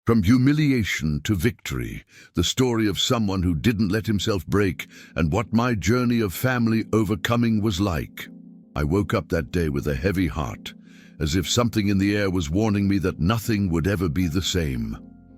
From humiliation to victory, the story of someone who didn't let himself break and what my journey of family overcoming was like. I woke up that day with a heavy heart, as if something in the air was warning me that nothing would ever be the same.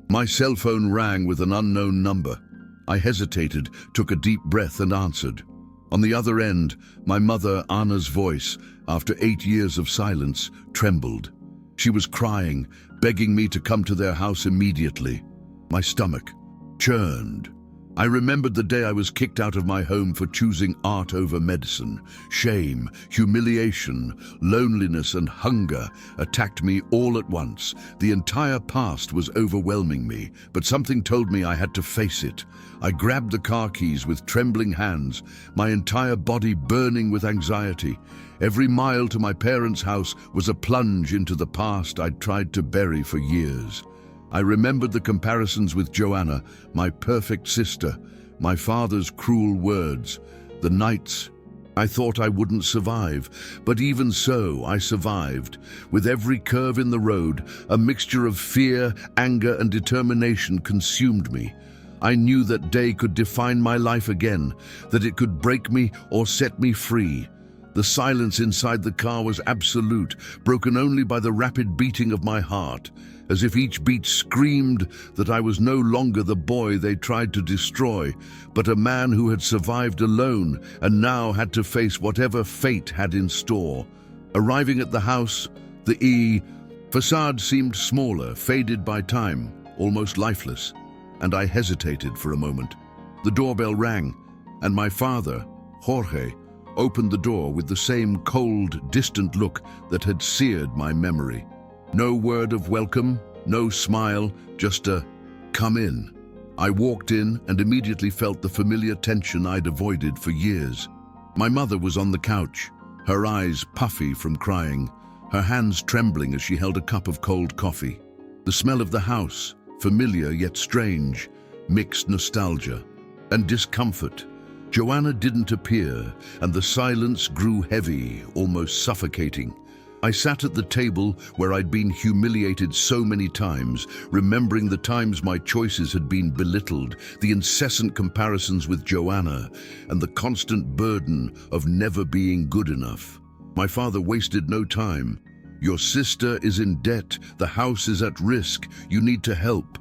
My cell phone rang with an unknown number. I hesitated, took a deep breath and answered. On the other end, my mother, Anna's voice, after 8 years of silence, trembled. She was crying, begging me to come to their house immediately. My stomach churned. I remembered the day I was kicked out of my home for choosing art over medicine. Shame, humiliation, loneliness and hunger attacked me all at once. The entire past was overwhelming me, but something told me I had to face it. I grabbed the car keys with trembling hands, my entire body burning with anxiety. Every mile to my parents' house was a plunge into the past I'd tried to bury for years. I remembered the comparisons with Joanna, my perfect sister, my father's cruel words, the nights I thought I wouldn't survive, but even so, I survived. With every curve in the road, a mixture of fear, anger, and determination consumed me. I knew that day could define my life again, that it could break me or set me free. The silence inside the car was absolute, broken only by the rapid beating of my heart, as if each beat screamed that I was no longer the boy they tried to destroy, but a man who had survived alone and now had to face whatever fate had in store. Arriving at the house, the facade seemed smaller, faded by time, almost lifeless, and I hesitated for a moment. The doorbell rang, and my father, Jorge, opened the door with the same cold, distant look that had seared my memory. No word of welcome, no smile, just a "come in." I walked in and immediately felt the familiar tension I'd avoided for years. My mother was on the couch, her eyes puffy from crying, her hands trembling as she held a cup of cold coffee. The smell of the house, familiar yet strange, mixed nostalgia and discomfort. Joanna didn't appear, and the silence grew heavy, almost suffocating. I sat at the table where I'd been humiliated so many times, remembering the times my choices had been belittled, the incessant comparisons with Joanna, and the constant burden of never being good enough. My father wasted no time. "Your sister is in debt, the house is at risk, you need to help."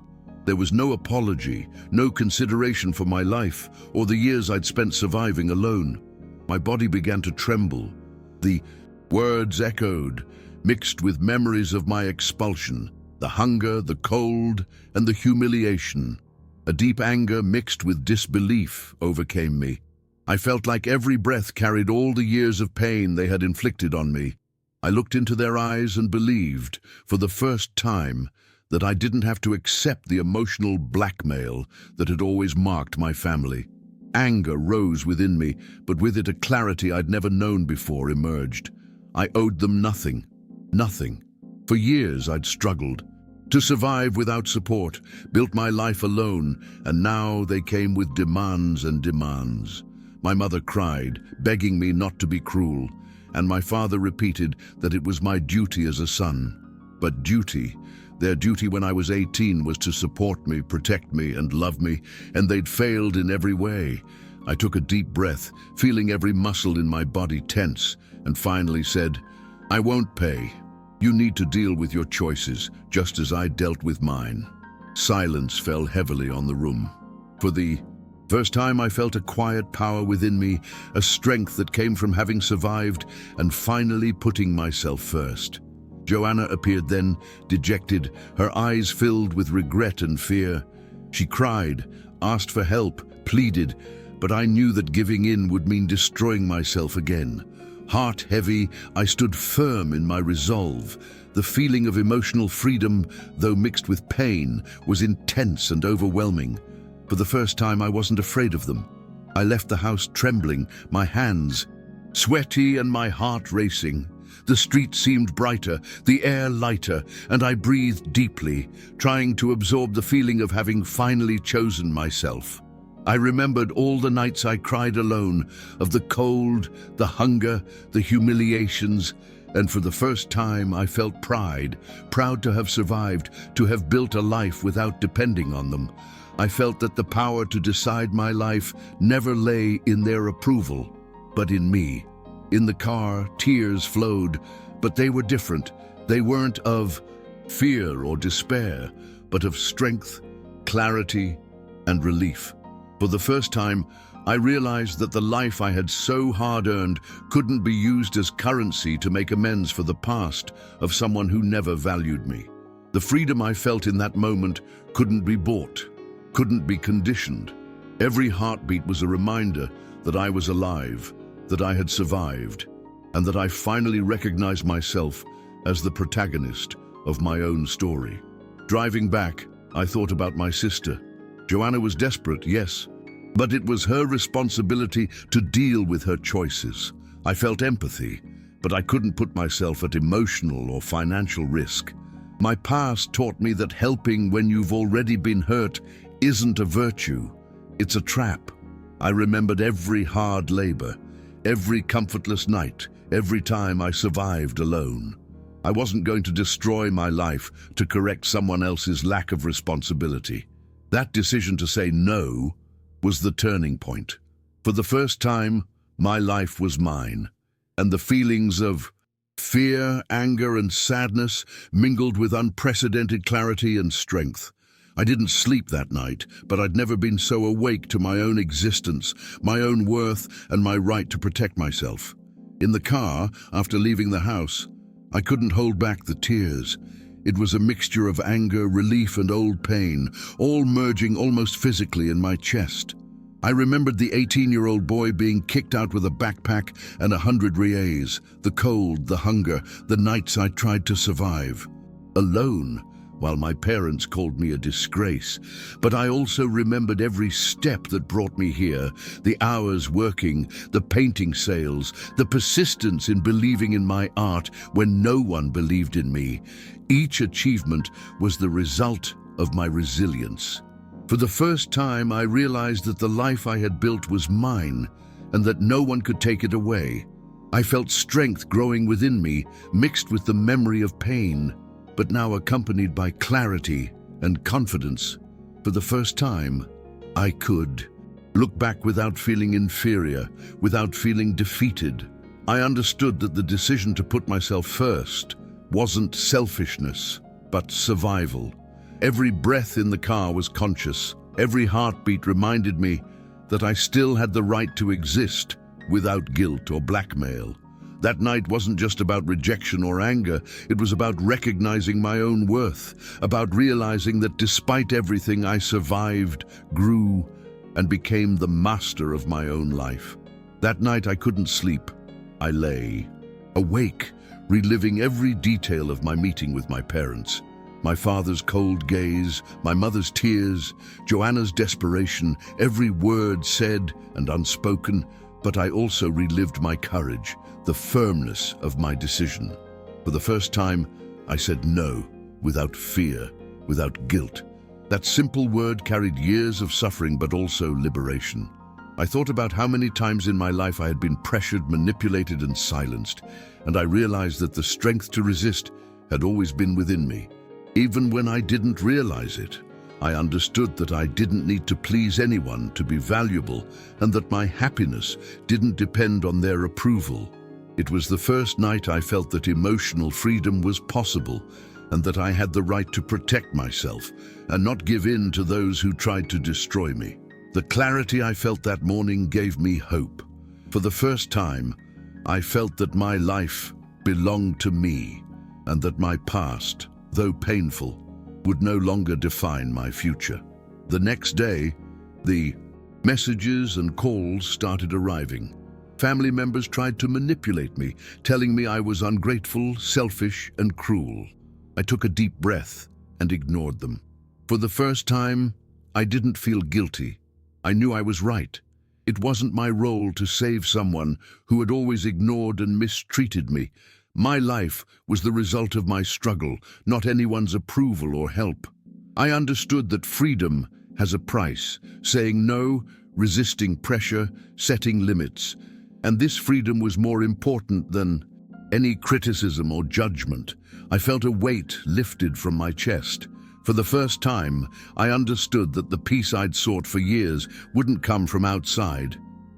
There was no apology, no consideration for my life or the years I'd spent surviving alone. My body began to tremble. The words echoed, mixed with memories of my expulsion, the hunger, the cold, and the humiliation. A deep anger mixed with disbelief overcame me. I felt like every breath carried all the years of pain they had inflicted on me. I looked into their eyes and believed, for the first time, that I didn't have to accept the emotional blackmail that had always marked my family. Anger rose within me, but with it a clarity I'd never known before emerged. I owed them nothing. Nothing. For years I'd struggled to survive without support, built my life alone, and now they came with demands and demands. My mother cried, begging me not to be cruel, and my father repeated that it was my duty as a son. But their duty when I was 18 was to support me, protect me, and love me, and they'd failed in every way. I took a deep breath, feeling every muscle in my body tense, and finally said, "I won't pay. You need to deal with your choices, just as I dealt with mine." Silence fell heavily on the room. For the first time I felt a quiet power within me, a strength that came from having survived and finally putting myself first. Joanna appeared then, dejected, her eyes filled with regret and fear. She cried, asked for help, pleaded, but I knew that giving in would mean destroying myself again. Heart heavy, I stood firm in my resolve. The feeling of emotional freedom, though mixed with pain, was intense and overwhelming. For the first time, I wasn't afraid of them. I left the house trembling, my hands sweaty and my heart racing. The street seemed brighter, the air lighter, and I breathed deeply, trying to absorb the feeling of having finally chosen myself. I remembered all the nights I cried alone, of the cold, the hunger, the humiliations, And for the first time, I felt pride, proud to have survived, to have built a life without depending on them. I felt that the power to decide my life never lay in their approval, but in me. In the car, tears flowed, but they were different. They weren't of fear or despair, but of strength, clarity, and relief. For the first time, I realized that the life I had so hard-earned couldn't be used as currency to make amends for the past of someone who never valued me. The freedom I felt in that moment couldn't be bought, couldn't be conditioned. Every heartbeat was a reminder that I was alive, that I had survived, and that I finally recognized myself as the protagonist of my own story. Driving back, I thought about my sister. Joanna was desperate, yes, but it was her responsibility to deal with her choices. I felt empathy, but I couldn't put myself at emotional or financial risk. My past taught me that helping when you've already been hurt isn't a virtue, it's a trap. I remembered every hard labor, every comfortless night, every time I survived alone. I wasn't going to destroy my life to correct someone else's lack of responsibility. That decision to say no was the turning point. For the first time, my life was mine, and the feelings of fear, anger, and sadness mingled with unprecedented clarity and strength. I didn't sleep that night, but I'd never been so awake to my own existence, my own worth, and my right to protect myself. In the car, after leaving the house, I couldn't hold back the tears. It was a mixture of anger, relief, and old pain, all merging almost physically in my chest. I remembered the 18-year-old boy being kicked out with a backpack and 100 riets, the cold, the hunger, the nights I tried to survive. Alone, while my parents called me a disgrace. But I also remembered every step that brought me here, the hours working, the painting sales, the persistence in believing in my art when no one believed in me. Each achievement was the result of my resilience. For the first time, I realized that the life I had built was mine and that no one could take it away. I felt strength growing within me, mixed with the memory of pain, but now accompanied by clarity and confidence. For the first time, I could look back without feeling inferior, without feeling defeated. I understood that the decision to put myself first wasn't selfishness, but survival. Every breath in the car was conscious. Every heartbeat reminded me that I still had the right to exist without guilt or blackmail. That night wasn't just about rejection or anger. It was about recognizing my own worth, about realizing that despite everything, I survived, grew, and became the master of my own life. That night I couldn't sleep. I lay awake, reliving every detail of my meeting with my parents. My father's cold gaze, my mother's tears, Joanna's desperation, every word said and unspoken, but I also relived my courage, the firmness of my decision. For the first time, I said no, without fear, without guilt. That simple word carried years of suffering, but also liberation. I thought about how many times in my life I had been pressured, manipulated, and silenced, and I realized that the strength to resist had always been within me. Even when I didn't realize it, I understood that I didn't need to please anyone to be valuable, and that my happiness didn't depend on their approval. It was the first night I felt that emotional freedom was possible, and that I had the right to protect myself and not give in to those who tried to destroy me. The clarity I felt that morning gave me hope. For the first time, I felt that my life belonged to me, and that my past, though painful, would no longer define my future. The next day, the messages and calls started arriving. Family members tried to manipulate me, telling me I was ungrateful, selfish, and cruel. I took a deep breath and ignored them. For the first time, I didn't feel guilty. I knew I was right. It wasn't my role to save someone who had always ignored and mistreated me. My life was the result of my struggle, not anyone's approval or help. I understood that freedom has a price, saying no, resisting pressure, setting limits. And this freedom was more important than any criticism or judgment. I felt a weight lifted from my chest. For the first time, I understood that the peace I'd sought for years wouldn't come from outside,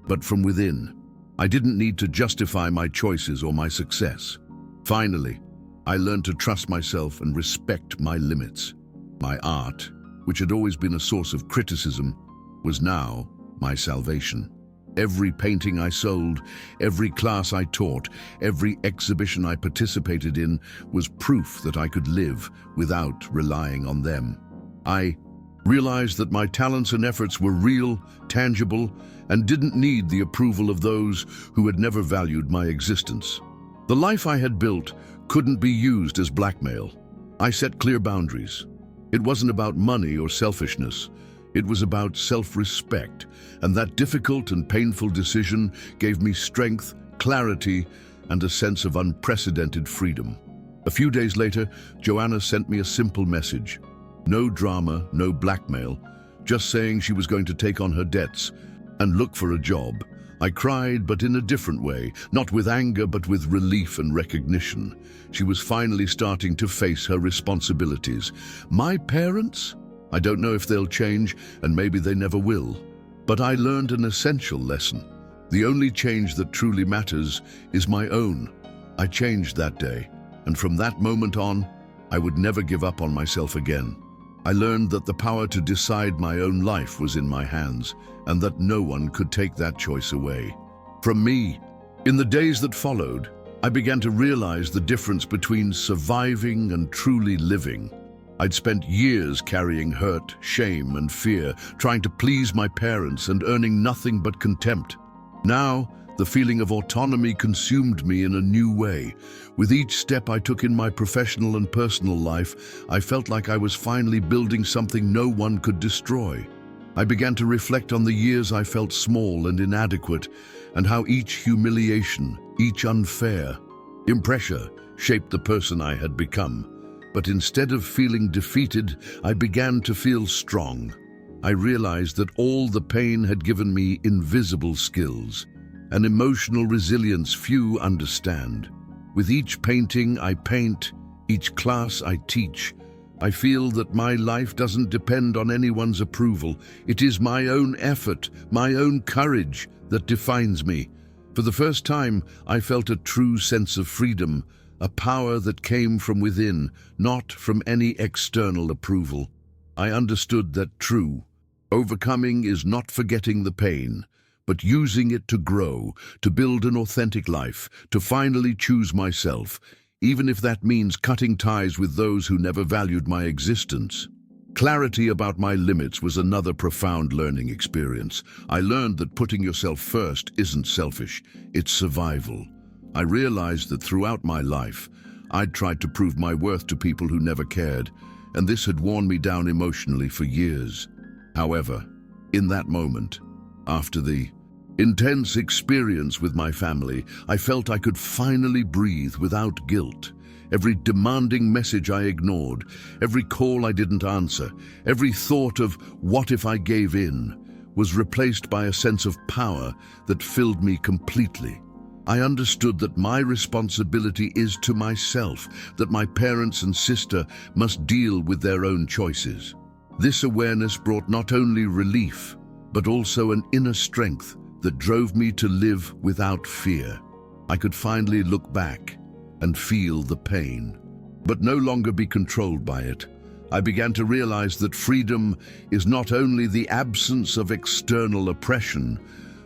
but from within. I didn't need to justify my choices or my success. Finally, I learned to trust myself and respect my limits. My art, which had always been a source of criticism, was now my salvation. Every painting I sold, every class I taught, every exhibition I participated in was proof that I could live without relying on them. I realized that my talents and efforts were real, tangible, and didn't need the approval of those who had never valued my existence. The life I had built couldn't be used as blackmail. I set clear boundaries. It wasn't about money or selfishness. It was about self-respect, and that difficult and painful decision gave me strength, clarity, and a sense of unprecedented freedom. A few days later, Joanna sent me a simple message. No drama, no blackmail, just saying she was going to take on her debts and look for a job. I cried, but in a different way, not with anger, but with relief and recognition. She was finally starting to face her responsibilities. My parents? I don't know if they'll change, and maybe they never will. But I learned an essential lesson. The only change that truly matters is my own. I changed that day, and from that moment on, I would never give up on myself again. I learned that the power to decide my own life was in my hands, and that no one could take that choice away from me. In the days that followed, I began to realize the difference between surviving and truly living. I'd spent years carrying hurt, shame, and fear, trying to please my parents and earning nothing but contempt. Now, the feeling of autonomy consumed me in a new way. With each step I took in my professional and personal life, I felt like I was finally building something no one could destroy. I began to reflect on the years I felt small and inadequate, and how each humiliation, each unfair impression shaped the person I had become. But instead of feeling defeated, I began to feel strong. I realized that all the pain had given me invisible skills, an emotional resilience few understand. With each painting I paint, each class I teach, I feel that my life doesn't depend on anyone's approval. It is my own effort, my own courage that defines me. For the first time, I felt a true sense of freedom, a power that came from within, not from any external approval. I understood that true overcoming is not forgetting the pain, but using it to grow, to build an authentic life, to finally choose myself, even if that means cutting ties with those who never valued my existence. Clarity about my limits was another profound learning experience. I learned that putting yourself first isn't selfish, it's survival. I realized that throughout my life, I'd tried to prove my worth to people who never cared, and this had worn me down emotionally for years. However, in that moment, after the intense experience with my family, I felt I could finally breathe without guilt. Every demanding message I ignored, every call I didn't answer, every thought of what if I gave in, was replaced by a sense of power that filled me completely. I understood that my responsibility is to myself, that my parents and sister must deal with their own choices. This awareness brought not only relief, but also an inner strength that drove me to live without fear. I could finally look back and feel the pain, but no longer be controlled by it. I began to realize that freedom is not only the absence of external oppression,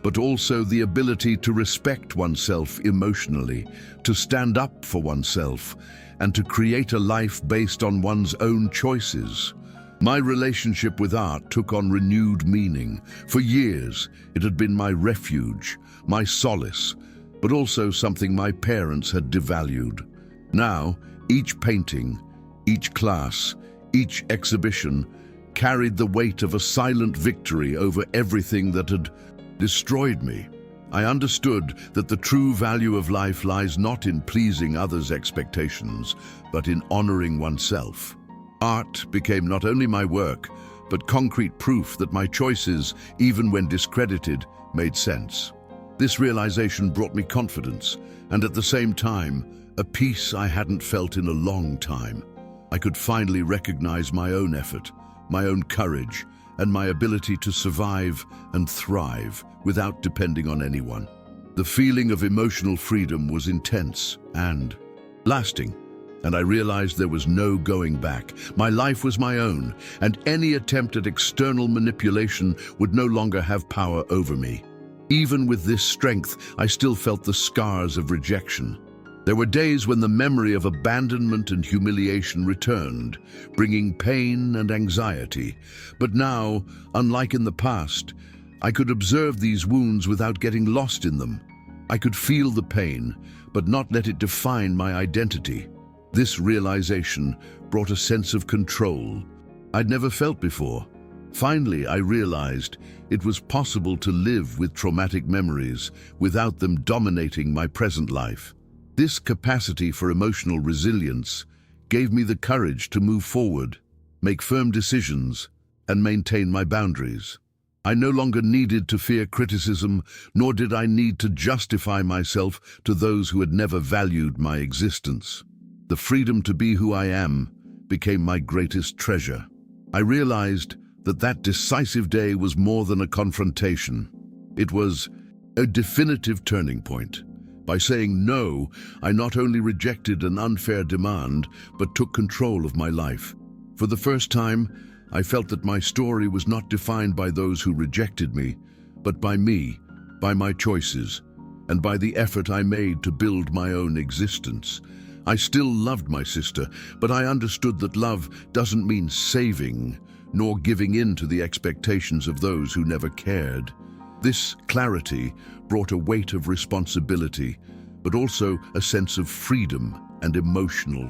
but also the ability to respect oneself emotionally, to stand up for oneself, and to create a life based on one's own choices. My relationship with art took on renewed meaning. For years, it had been my refuge, my solace, but also something my parents had devalued. Now, each painting, each class, each exhibition carried the weight of a silent victory over everything that had destroyed me. I understood that the true value of life lies not in pleasing others' expectations, but in honoring oneself. Art became not only my work, but concrete proof that my choices, even when discredited, made sense. This realization brought me confidence, and at the same time, a peace I hadn't felt in a long time. I could finally recognize my own effort, my own courage, and my ability to survive and thrive without depending on anyone. The feeling of emotional freedom was intense and lasting, and I realized there was no going back. My life was my own, and any attempt at external manipulation would no longer have power over me. Even with this strength, I still felt the scars of rejection. There were days when the memory of abandonment and humiliation returned, bringing pain and anxiety. But now, unlike in the past, I could observe these wounds without getting lost in them. I could feel the pain, but not let it define my identity. This realization brought a sense of control I'd never felt before. Finally, I realized it was possible to live with traumatic memories without them dominating my present life. This capacity for emotional resilience gave me the courage to move forward, make firm decisions, and maintain my boundaries. I no longer needed to fear criticism, nor did I need to justify myself to those who had never valued my existence. The freedom to be who I am became my greatest treasure. I realized that decisive day was more than a confrontation. It was a definitive turning point. By saying no, I not only rejected an unfair demand, but took control of my life. For the first time, I felt that my story was not defined by those who rejected me, but by me, by my choices, and by the effort I made to build my own existence. I still loved my sister, but I understood that love doesn't mean saving, nor giving in to the expectations of those who never cared. This clarity brought a weight of responsibility, but also a sense of freedom and emotional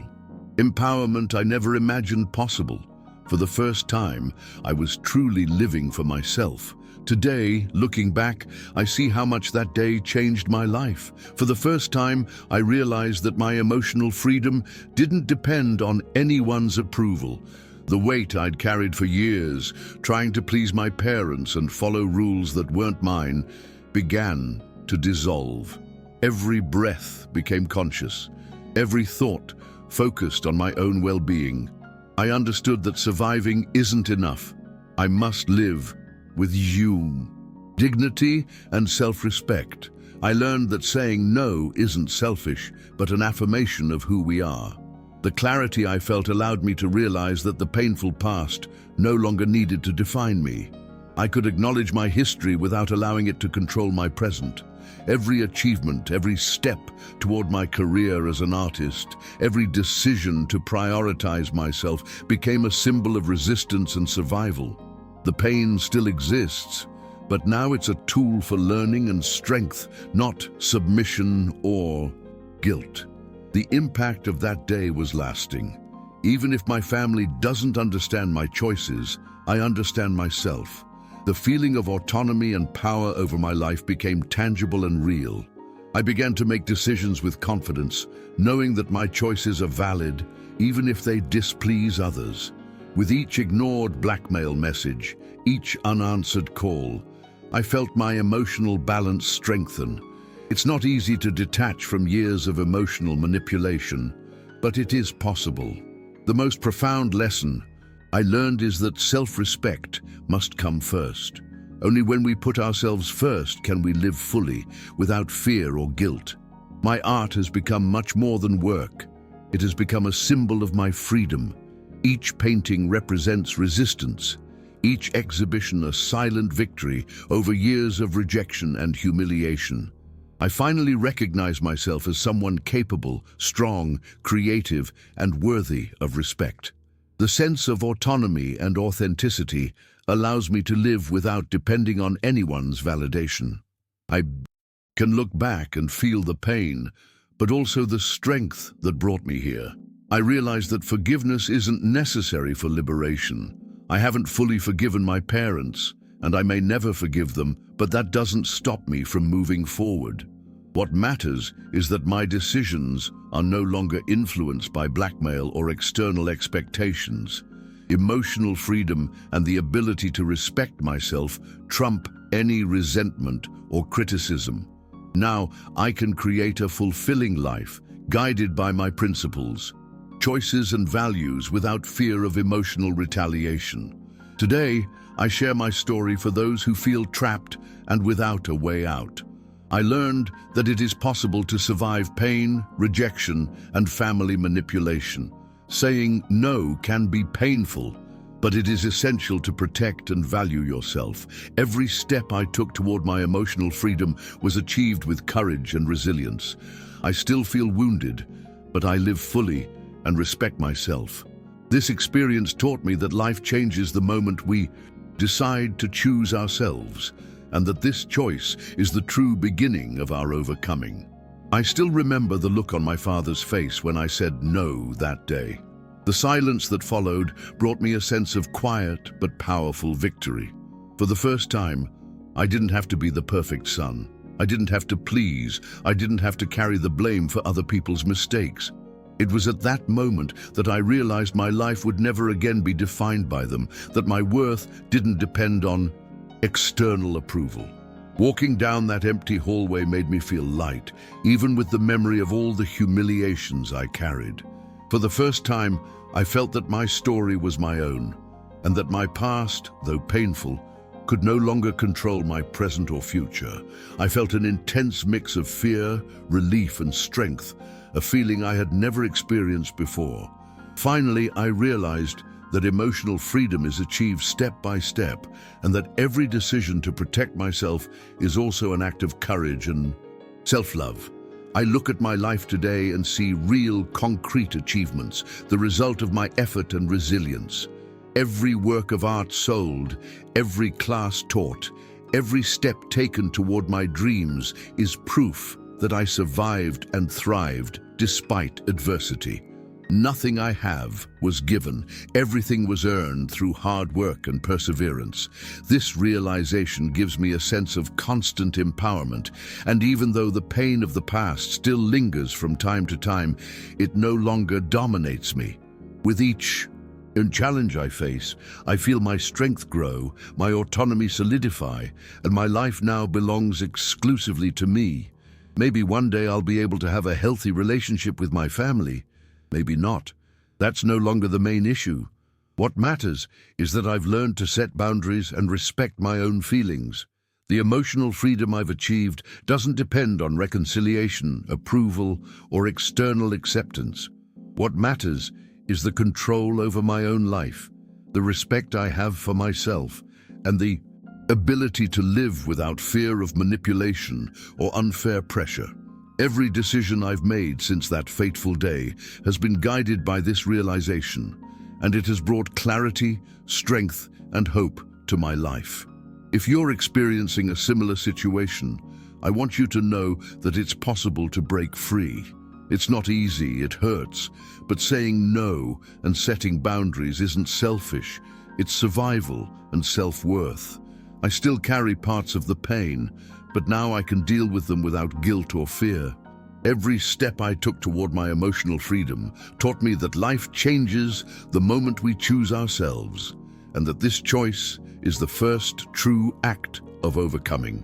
empowerment I never imagined possible. For the first time, I was truly living for myself. Today, looking back, I see how much that day changed my life. For the first time, I realized that my emotional freedom didn't depend on anyone's approval. The weight I'd carried for years, trying to please my parents and follow rules that weren't mine, began to dissolve. Every breath became conscious. Every thought focused on my own well-being. I understood that surviving isn't enough. I must live with dignity and self-respect. I learned that saying no isn't selfish, but an affirmation of who we are. The clarity I felt allowed me to realize that the painful past no longer needed to define me. I could acknowledge my history without allowing it to control my present. Every achievement, every step toward my career as an artist, every decision to prioritize myself became a symbol of resistance and survival. The pain still exists, but now it's a tool for learning and strength, not submission or guilt. The impact of that day was lasting. Even if my family doesn't understand my choices, I understand myself. The feeling of autonomy and power over my life became tangible and real. I began to make decisions with confidence, knowing that my choices are valid, even if they displease others. With each ignored blackmail message, each unanswered call, I felt my emotional balance strengthen. It's not easy to detach from years of emotional manipulation, but it is possible. The most profound lesson I learned is that self-respect must come first. Only when we put ourselves first can we live fully, without fear or guilt. My art has become much more than work. It has become a symbol of my freedom. Each painting represents resistance, each exhibition a silent victory over years of rejection and humiliation. I finally recognize myself as someone capable, strong, creative, and worthy of respect. The sense of autonomy and authenticity allows me to live without depending on anyone's validation. I can look back and feel the pain, but also the strength that brought me here. I realize that forgiveness isn't necessary for liberation. I haven't fully forgiven my parents, and I may never forgive them, but that doesn't stop me from moving forward. What matters is that my decisions are no longer influenced by blackmail or external expectations. Emotional freedom and the ability to respect myself trump any resentment or criticism. Now I can create a fulfilling life, guided by my principles, choices and values without fear of emotional retaliation. Today, I share my story for those who feel trapped and without a way out. I learned that it is possible to survive pain, rejection, and family manipulation. Saying no can be painful, but it is essential to protect and value yourself. Every step I took toward my emotional freedom was achieved with courage and resilience. I still feel wounded, but I live fully and respect myself. This experience taught me that life changes the moment we decide to choose ourselves, and that this choice is the true beginning of our overcoming. I still remember the look on my father's face when I said no that day. The silence that followed brought me a sense of quiet but powerful victory. For the first time, I didn't have to be the perfect son. I didn't have to please. I didn't have to carry the blame for other people's mistakes. It was at that moment that I realized my life would never again be defined by them, that my worth didn't depend on external approval. Walking down that empty hallway made me feel light, even with the memory of all the humiliations I carried. For the first time, I felt that my story was my own, and that my past, though painful, could no longer control my present or future. I felt an intense mix of fear, relief, and strength, a feeling I had never experienced before. Finally, I realized that emotional freedom is achieved step by step, and that every decision to protect myself is also an act of courage and self-love. I look at my life today and see real, concrete achievements, the result of my effort and resilience. Every work of art sold, every class taught, every step taken toward my dreams is proof that I survived and thrived despite adversity. Nothing I have was given. Everything was earned through hard work and perseverance. This realization gives me a sense of constant empowerment, and even though the pain of the past still lingers from time to time, it no longer dominates me. With each challenge I face, I feel my strength grow, my autonomy solidify, and my life now belongs exclusively to me. Maybe one day I'll be able to have a healthy relationship with my family. Maybe not. That's no longer the main issue. What matters is that I've learned to set boundaries and respect my own feelings. The emotional freedom I've achieved doesn't depend on reconciliation, approval, or external acceptance. What matters is the control over my own life, the respect I have for myself, and the ability to live without fear of manipulation or unfair pressure. Every decision I've made since that fateful day has been guided by this realization, and it has brought clarity, strength, and hope to my life. If you're experiencing a similar situation, I want you to know that it's possible to break free. It's not easy, it hurts, but saying no and setting boundaries isn't selfish, it's survival and self-worth. I still carry parts of the pain, but now I can deal with them without guilt or fear. Every step I took toward my emotional freedom taught me that life changes the moment we choose ourselves, and that this choice is the first true act of overcoming.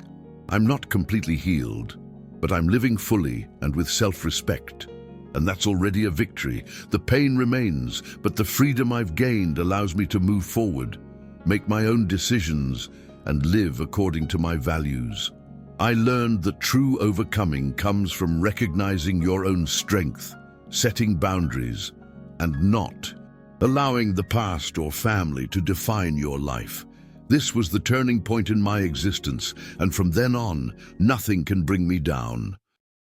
I'm not completely healed, but I'm living fully and with self-respect. And that's already a victory. The pain remains, but the freedom I've gained allows me to move forward, make my own decisions, and live according to my values. I learned that true overcoming comes from recognizing your own strength, setting boundaries, and not allowing the past or family to define your life. This was the turning point in my existence, and from then on, nothing can bring me down.